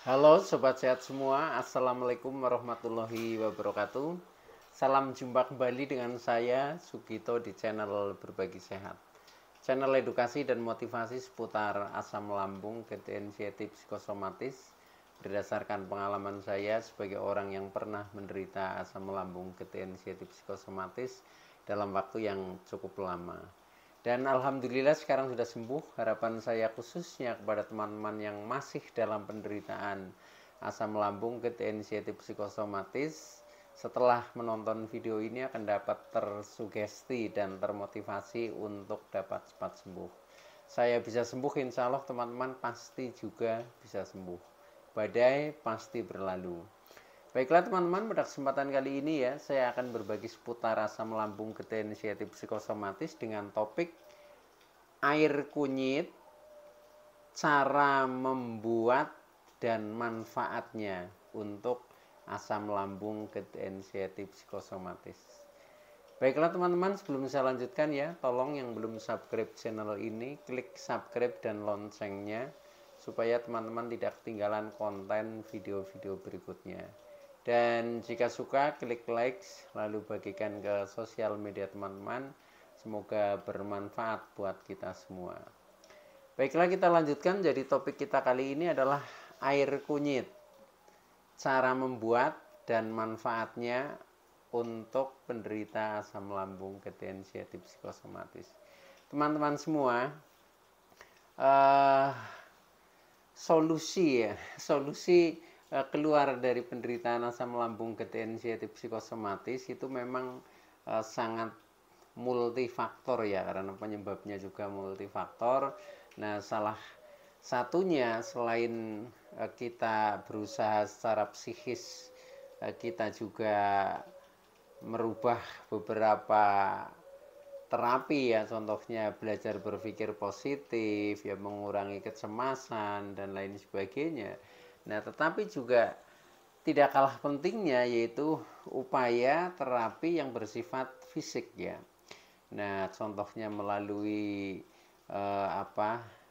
Halo Sobat Sehat semua, Assalamualaikum warahmatullahi wabarakatuh. Salam jumpa kembali dengan saya Sugito di channel Berbagi Sehat, channel edukasi dan motivasi seputar asam lambung, GTNCT psikosomatis, berdasarkan pengalaman saya sebagai orang yang pernah menderita asam lambung GTNCT psikosomatis dalam waktu yang cukup lama. Dan alhamdulillah sekarang sudah sembuh. Harapan saya khususnya kepada teman-teman yang masih dalam penderitaan asam lambung GTNCT psikosomatis, setelah menonton video ini akan dapat tersugesti dan termotivasi untuk dapat cepat sembuh. Saya bisa sembuh, insya Allah teman-teman pasti juga bisa sembuh. Badai pasti berlalu. Baiklah teman-teman, pada kesempatan kali ini ya, saya akan berbagi seputar asam lambung GTNCT psikosomatis dengan topik air kunyit, cara membuat dan manfaatnya untuk asam lambung GTNCT psikosomatis. Baiklah teman-teman, sebelum saya lanjutkan ya, tolong yang belum subscribe channel ini, klik subscribe dan loncengnya supaya teman-teman tidak ketinggalan konten video-video berikutnya. Dan jika suka, klik like, lalu bagikan ke sosial media teman-teman. Semoga bermanfaat buat kita semua. Baiklah, kita lanjutkan. Jadi topik kita kali ini adalah air kunyit, cara membuat dan manfaatnya untuk penderita asam lambung GTNCT psikosomatis. Teman-teman semua, solusi keluar dari penderitaan asam lambung GTNCT psikosomatis itu memang sangat multifaktor ya, karena penyebabnya juga multifaktor. Nah, salah satunya selain kita berusaha secara psikis, kita juga merubah beberapa terapi ya, contohnya belajar berpikir positif ya, mengurangi kecemasan dan lain sebagainya. Nah, tetapi juga tidak kalah pentingnya yaitu upaya terapi yang bersifat fisik ya. Nah, contohnya melalui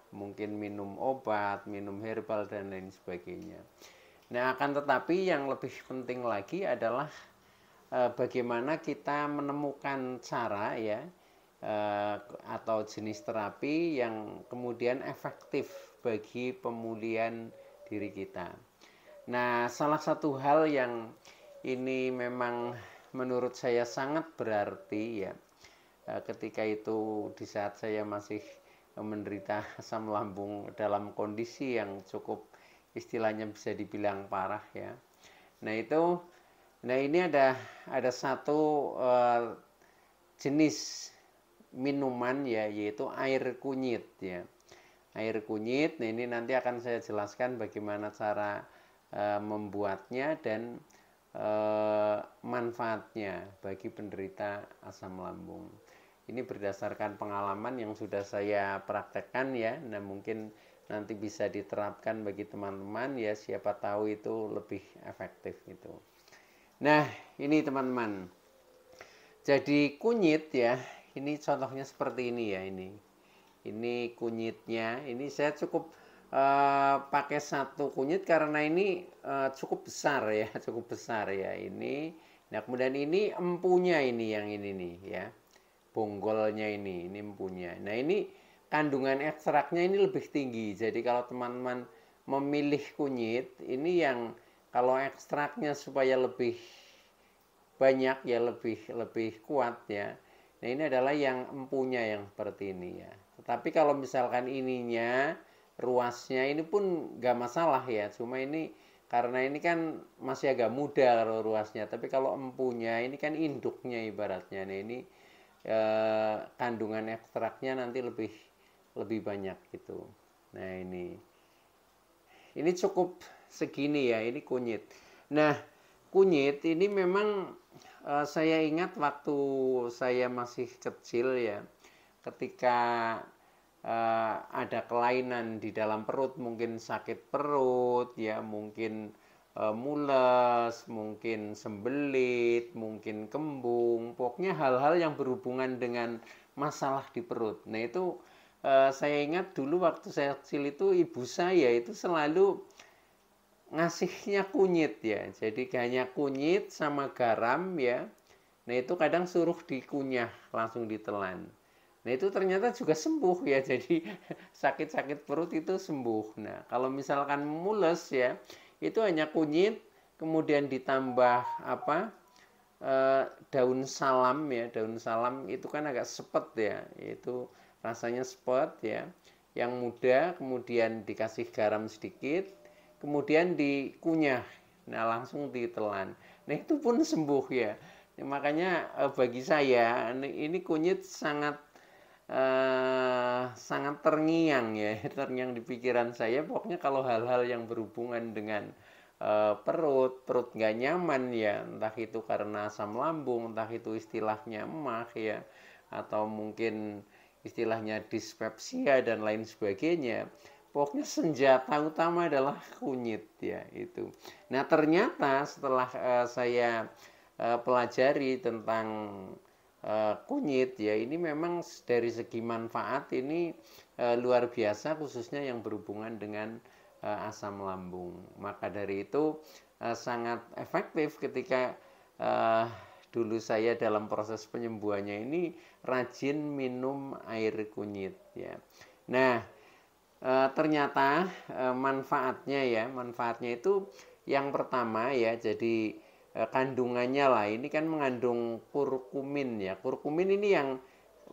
mungkin minum obat, minum herbal dan lain sebagainya. Nah, akan tetapi yang lebih penting lagi adalah bagaimana kita menemukan cara ya, atau jenis terapi yang kemudian efektif bagi pemulihan diri kita. Nah, salah satu hal yang ini memang menurut saya sangat berarti ya, ketika itu di saat saya masih menderita asam lambung dalam kondisi yang cukup istilahnya bisa dibilang parah ya. Nah ini ada satu jenis minuman ya, yaitu air kunyit ya. Air kunyit, nah ini nanti akan saya jelaskan bagaimana cara membuatnya dan manfaatnya bagi penderita asam lambung. Ini berdasarkan pengalaman yang sudah saya praktekkan ya. Nah, mungkin nanti bisa diterapkan bagi teman-teman ya, siapa tahu itu lebih efektif gitu. Nah, ini teman-teman. Jadi kunyit ya, ini contohnya seperti ini ya, ini kunyitnya. Ini saya cukup pakai satu kunyit karena ini cukup besar ya, cukup besar ya ini. Nah, kemudian ini empunya, ini yang ini nih ya, bonggolnya ini empunya. Nah, ini kandungan ekstraknya ini lebih tinggi. Jadi kalau teman-teman memilih kunyit ini yang kalau ekstraknya supaya lebih banyak ya, lebih kuat ya. Nah, ini adalah yang empunya yang seperti ini ya. Tetapi kalau misalkan ininya ruasnya ini pun nggak masalah ya. Cuma ini karena ini kan masih agak muda kalau ruasnya. Tapi kalau empunya ini kan induknya ibaratnya. Nah, ini kandungan ekstraknya nanti lebih banyak gitu. Nah, ini cukup segini ya, ini kunyit. Nah, kunyit ini memang saya ingat waktu saya masih kecil ya, ketika ada kelainan di dalam perut, mungkin sakit perut ya, mungkin mules, mungkin sembelit, mungkin kembung, pokoknya hal-hal yang berhubungan dengan masalah di perut. Nah, itu saya ingat dulu waktu saya kecil itu ibu saya itu selalu ngasihnya kunyit ya. Jadi hanya kunyit sama garam ya. Nah itu kadang suruh dikunyah langsung ditelan. Nah itu ternyata juga sembuh ya. Jadi sakit-sakit perut itu sembuh. Nah kalau misalkan mules ya, itu hanya kunyit kemudian ditambah apa? Daun salam ya. Daun salam itu kan agak sepet ya. Itu rasanya sepet ya. Yang muda kemudian dikasih garam sedikit, kemudian dikunyah, nah langsung ditelan. Nah itu pun sembuh ya. Makanya bagi saya ini kunyit sangat sangat terngiang ya, terngiang di pikiran saya. Pokoknya kalau hal-hal yang berhubungan dengan perut nggak nyaman ya, entah itu karena asam lambung, entah itu istilahnya emah ya, atau mungkin istilahnya dispepsia dan lain sebagainya. Pokoknya senjata utama adalah kunyit ya itu. Nah ternyata setelah saya pelajari tentang kunyit ya, ini memang dari segi manfaat ini luar biasa, khususnya yang berhubungan dengan asam lambung. Maka dari itu sangat efektif ketika dulu saya dalam proses penyembuhannya ini rajin minum air kunyit ya. Nah ternyata manfaatnya itu yang pertama ya, jadi kandungannya lah ini kan mengandung kurkumin ya. Kurkumin ini yang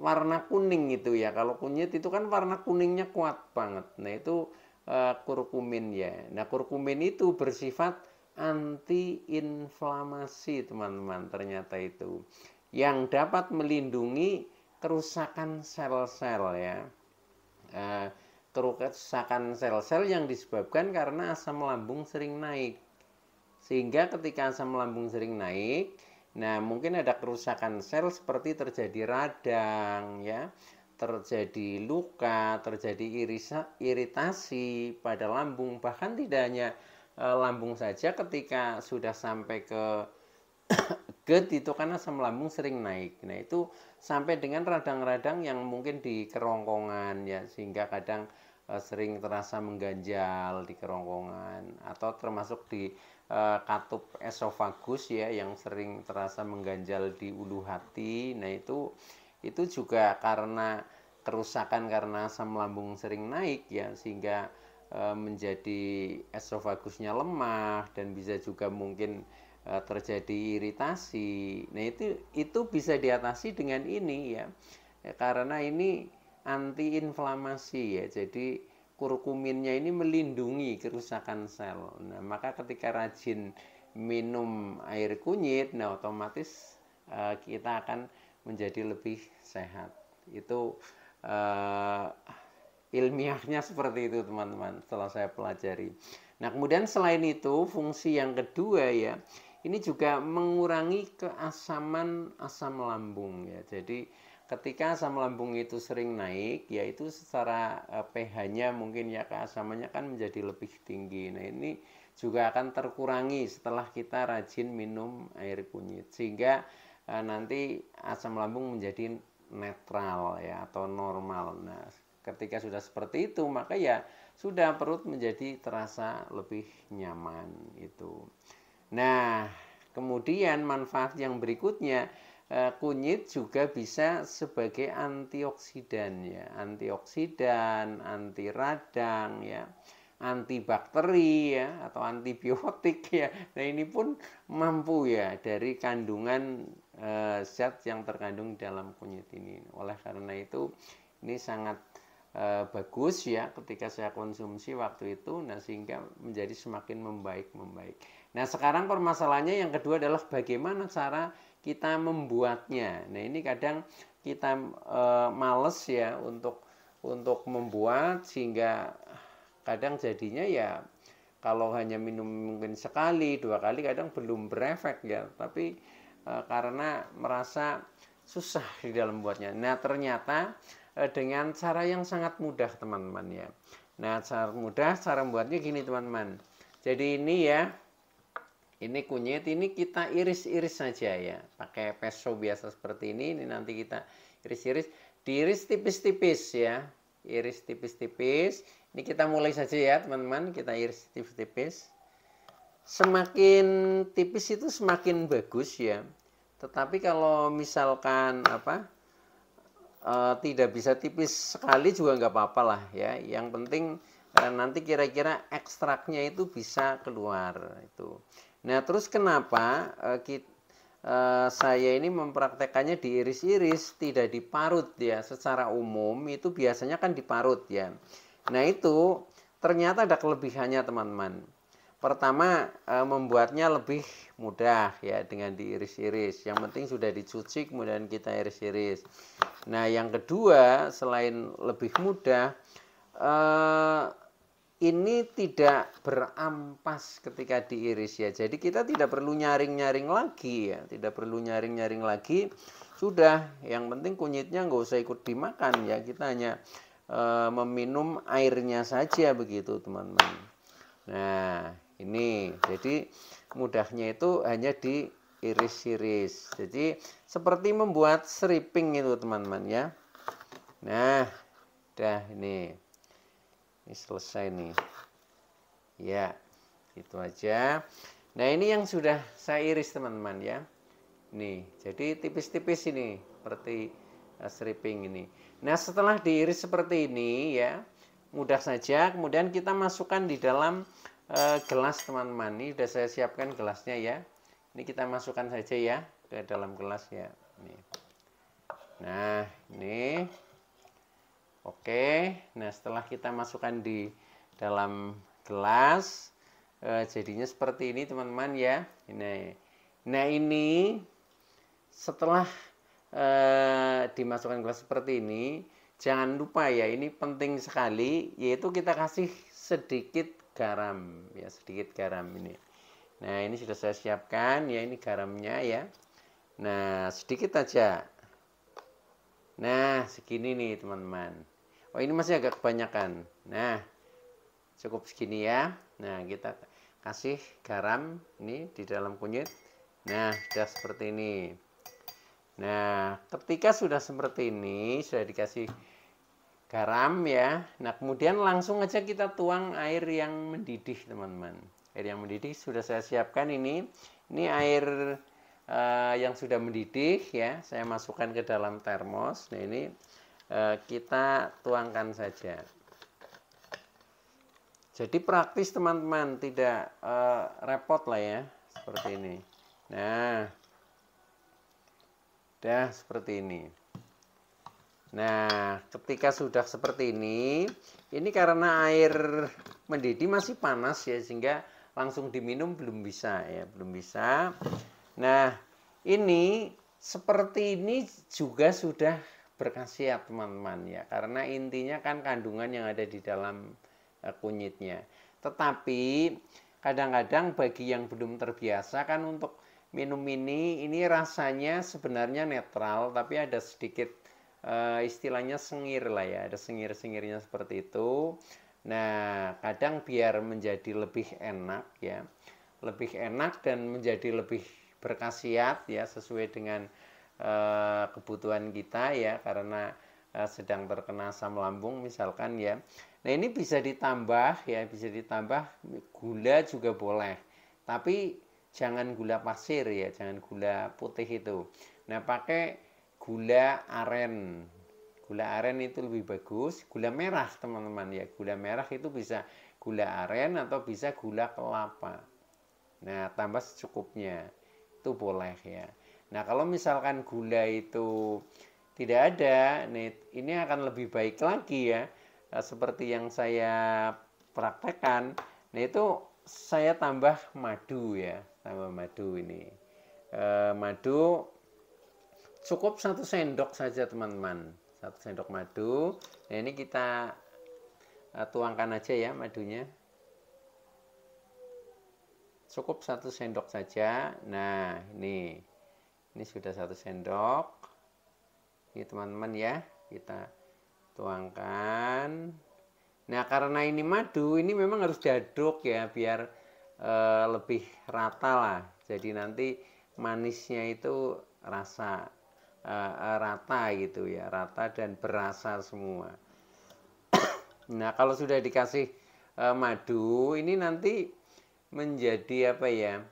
warna kuning itu ya. Kalau kunyit itu kan warna kuningnya kuat banget. Nah itu kurkumin ya. Nah kurkumin itu bersifat anti-inflamasi teman-teman, ternyata itu yang dapat melindungi kerusakan sel-sel ya. Kerusakan sel-sel yang disebabkan karena asam lambung sering naik. Sehingga ketika asam lambung sering naik, nah mungkin ada kerusakan sel seperti terjadi radang ya, terjadi luka, terjadi iritasi pada lambung, bahkan tidak hanya lambung saja, ketika sudah sampai ke GERD itu karena asam lambung sering naik. Nah itu sampai dengan radang-radang yang mungkin di kerongkongan ya, sehingga kadang sering terasa mengganjal di kerongkongan, atau termasuk di katup esofagus ya, yang sering terasa mengganjal di ulu hati. Nah itu juga karena kerusakan karena asam lambung sering naik ya, sehingga menjadi esofagusnya lemah dan bisa juga mungkin terjadi iritasi. Nah itu bisa diatasi dengan ini ya, karena ini anti-inflamasi ya. Jadi kurkuminnya ini melindungi kerusakan sel. Nah maka ketika rajin minum air kunyit, nah otomatis kita akan menjadi lebih sehat. Itu ilmiahnya seperti itu teman-teman, setelah saya pelajari. Nah kemudian selain itu, fungsi yang kedua ya, ini juga mengurangi keasaman asam lambung ya. Jadi ketika asam lambung itu sering naik, yaitu secara pH-nya mungkin ya, keasamannya kan menjadi lebih tinggi. Nah ini juga akan terkurangi setelah kita rajin minum air kunyit, sehingga nanti asam lambung menjadi netral ya, atau normal. Nah ketika sudah seperti itu, maka ya sudah, perut menjadi terasa lebih nyaman itu. Nah, kemudian manfaat yang berikutnya, kunyit juga bisa sebagai antioksidan ya, antioksidan, anti radang ya, antibakteri ya, atau antibiotik ya. Nah, ini pun mampu ya dari kandungan zat yang terkandung dalam kunyit ini. Oleh karena itu, ini sangat bagus ya ketika saya konsumsi waktu itu. Nah sehingga menjadi semakin membaik. Nah sekarang permasalahannya yang kedua adalah bagaimana cara kita membuatnya. Nah ini kadang kita males ya untuk membuat, sehingga kadang jadinya ya kalau hanya minum mungkin sekali dua kali kadang belum berefek ya, tapi karena merasa susah di dalam buatnya. Nah ternyata dengan cara yang sangat mudah teman-teman ya. Nah cara mudah, cara membuatnya gini teman-teman. Jadi ini ya, ini kunyit, ini kita iris-iris saja ya, pakai peso biasa seperti ini nanti kita iris-iris, diiris tipis-tipis ya, iris tipis-tipis. Ini kita mulai saja ya teman-teman, kita iris tipis-tipis. semakin tipis itu semakin bagus ya. Tetapi kalau misalkan tidak bisa tipis sekali juga nggak apa-apa lah ya. Yang penting nanti kira-kira ekstraknya itu bisa keluar itu. Nah terus kenapa saya ini mempraktekannya diiris-iris, tidak diparut ya. Secara umum itu biasanya kan diparut ya. Nah itu ternyata ada kelebihannya teman-teman. Pertama membuatnya lebih mudah ya dengan diiris-iris. Yang penting sudah dicuci kemudian kita iris-iris. Nah yang kedua selain lebih mudah, ini tidak berampas ketika diiris ya. Jadi kita tidak perlu nyaring-nyaring lagi ya. Tidak perlu nyaring-nyaring lagi. Sudah, yang penting kunyitnya nggak usah ikut dimakan ya. Kita hanya meminum airnya saja begitu teman-teman. Nah ini jadi mudahnya itu hanya diiris-iris. Jadi seperti membuat seriping itu teman-teman ya. Nah udah ini selesai nih ya, itu aja. Nah ini yang sudah saya iris teman-teman ya. Nih jadi tipis-tipis ini seperti seriping ini. Nah setelah diiris seperti ini ya, mudah saja kemudian kita masukkan di dalam gelas teman-teman. Ini sudah saya siapkan gelasnya ya. Ini kita masukkan saja ya ke dalam gelas ya. Nih. Nah ini oke. Nah setelah kita masukkan di dalam gelas jadinya seperti ini teman-teman ya. Nah ini setelah dimasukkan gelas seperti ini, jangan lupa ya, ini penting sekali, yaitu kita kasih sedikit garam ya, sedikit garam ini. Nah ini sudah saya siapkan ya, ini garamnya ya. Nah sedikit aja. Nah segini nih teman-teman. Oh ini masih agak kebanyakan. Nah cukup segini ya. Nah kita kasih garam ini di dalam kunyit. Nah sudah seperti ini. Nah ketika sudah seperti ini, sudah dikasih garam ya. Nah kemudian langsung aja kita tuang air yang mendidih teman-teman. Air yang mendidih sudah saya siapkan ini. Ini air yang sudah mendidih ya. Saya masukkan ke dalam termos. Nah ini kita tuangkan saja. Jadi praktis teman-teman, tidak repot lah ya, seperti ini. Nah udah seperti ini. Nah ketika sudah seperti ini karena air mendidih masih panas ya, sehingga langsung diminum belum bisa ya, belum bisa. Nah ini seperti ini juga sudah berkhasiat teman-teman ya, karena intinya kan kandungan yang ada di dalam kunyitnya. Tetapi kadang-kadang bagi yang belum terbiasa kan untuk minum ini rasanya sebenarnya netral, tapi ada sedikit istilahnya sengir lah ya, ada sengir-sengirnya seperti itu. Nah kadang biar menjadi lebih enak ya, lebih enak dan menjadi lebih berkhasiat ya, sesuai dengan kebutuhan kita ya, karena sedang terkena asam lambung misalkan ya. Nah ini bisa ditambah ya, bisa ditambah gula juga boleh, tapi jangan gula pasir ya, jangan gula putih itu. Nah pakai gula aren. Gula aren itu lebih bagus. Gula merah teman-teman ya, gula merah itu bisa gula aren atau bisa gula kelapa. Nah tambah secukupnya itu boleh ya. Nah kalau misalkan gula itu tidak ada, ini akan lebih baik lagi ya, seperti yang saya praktekkan. Nah itu saya tambah madu ya, tambah madu ini. Madu cukup 1 sendok saja teman-teman, 1 sendok madu. Nah ini kita tuangkan aja ya madunya, cukup 1 sendok saja. Nah ini sudah 1 sendok ini teman-teman ya, kita tuangkan. Nah karena ini madu, ini memang harus diaduk ya, biar lebih rata lah, jadi nanti manisnya itu rasa rata gitu ya, rata dan berasa semua. Nah kalau sudah dikasih madu, ini nanti menjadi apa ya?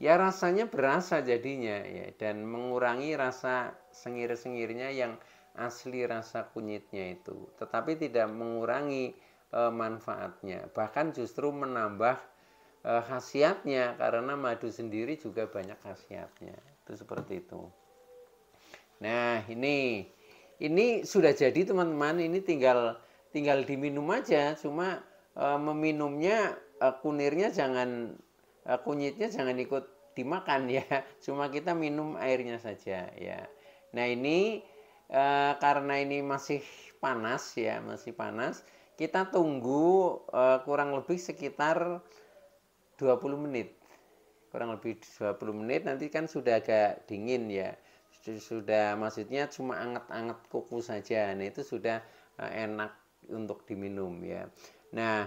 Ya rasanya berasa jadinya ya, dan mengurangi rasa sengir-sengirnya yang asli rasa kunyitnya itu, tetapi tidak mengurangi manfaatnya, bahkan justru menambah khasiatnya, karena madu sendiri juga banyak khasiatnya. Itu seperti itu. Nah, ini sudah jadi teman-teman, ini tinggal diminum aja, cuma meminumnya kunirnya jangan, kunyitnya jangan ikut dimakan ya. Cuma kita minum airnya saja ya. Nah, ini karena ini masih panas ya, masih panas, kita tunggu kurang lebih sekitar 20 menit. Kurang lebih 20 menit, nanti kan sudah agak dingin ya. Sudah maksudnya cuma anget-anget kuku saja. Nah, itu sudah enak untuk diminum ya. Nah,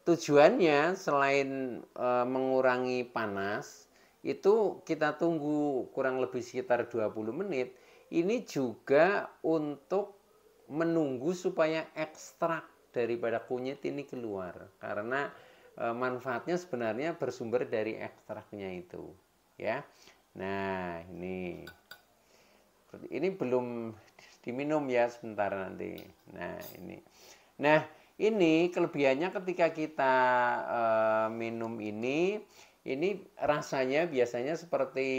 tujuannya selain mengurangi panas, itu kita tunggu kurang lebih sekitar 20 menit. Ini juga untuk menunggu supaya ekstrak daripada kunyit ini keluar, karena manfaatnya sebenarnya bersumber dari ekstraknya itu ya. Nah, ini belum diminum ya, sebentar nanti. Nah, ini kelebihannya ketika kita minum ini rasanya biasanya seperti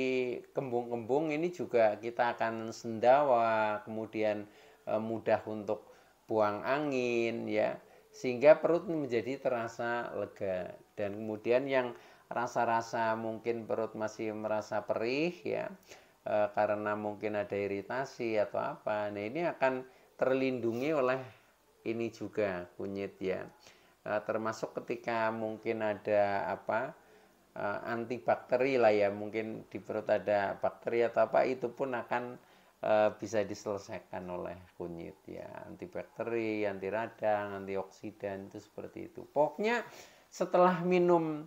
kembung-kembung. Ini juga kita akan sendawa, kemudian mudah untuk buang angin ya, sehingga perut menjadi terasa lega. Dan kemudian yang rasa-rasa mungkin perut masih merasa perih ya, karena mungkin ada iritasi atau apa, nah ini akan terlindungi oleh ini juga kunyit ya. Termasuk ketika mungkin ada apa, antibakteri lah ya, mungkin di perut ada bakteri atau apa, itu pun akan bisa diselesaikan oleh kunyit ya. Antibakteri, anti radang, antioksidan, itu seperti itu. Pokoknya setelah minum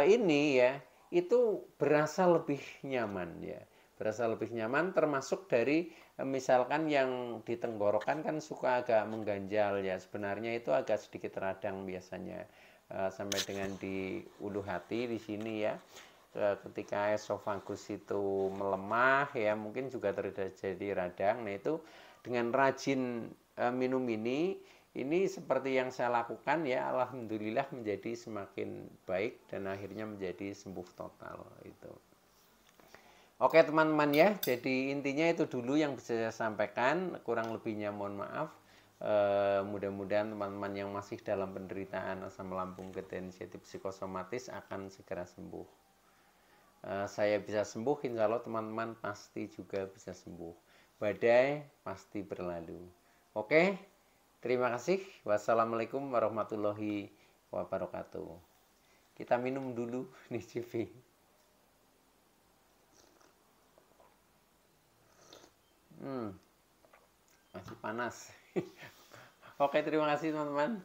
ini ya, itu berasa lebih nyaman ya, berasa lebih nyaman. Termasuk dari misalkan yang di tenggorokan kan suka agak mengganjal ya, sebenarnya itu agak sedikit radang biasanya, sampai dengan di ulu hati di sini ya. Ketika esofagus itu melemah ya, mungkin juga terjadi radang. Nah, itu dengan rajin minum ini seperti yang saya lakukan ya, alhamdulillah menjadi semakin baik dan akhirnya menjadi sembuh total itu. Oke teman-teman ya, jadi intinya itu dulu yang bisa saya sampaikan, kurang lebihnya mohon maaf. Mudah-mudahan teman-teman yang masih dalam penderitaan asam lambung ketensiatif psikosomatis akan segera sembuh. Saya bisa sembuh, insya Allah teman-teman pasti juga bisa sembuh. Badai pasti berlalu. Oke, terima kasih. Wassalamualaikum warahmatullahi wabarakatuh. Kita minum dulu nih Civi. Masih panas. Oke, terima kasih teman-teman.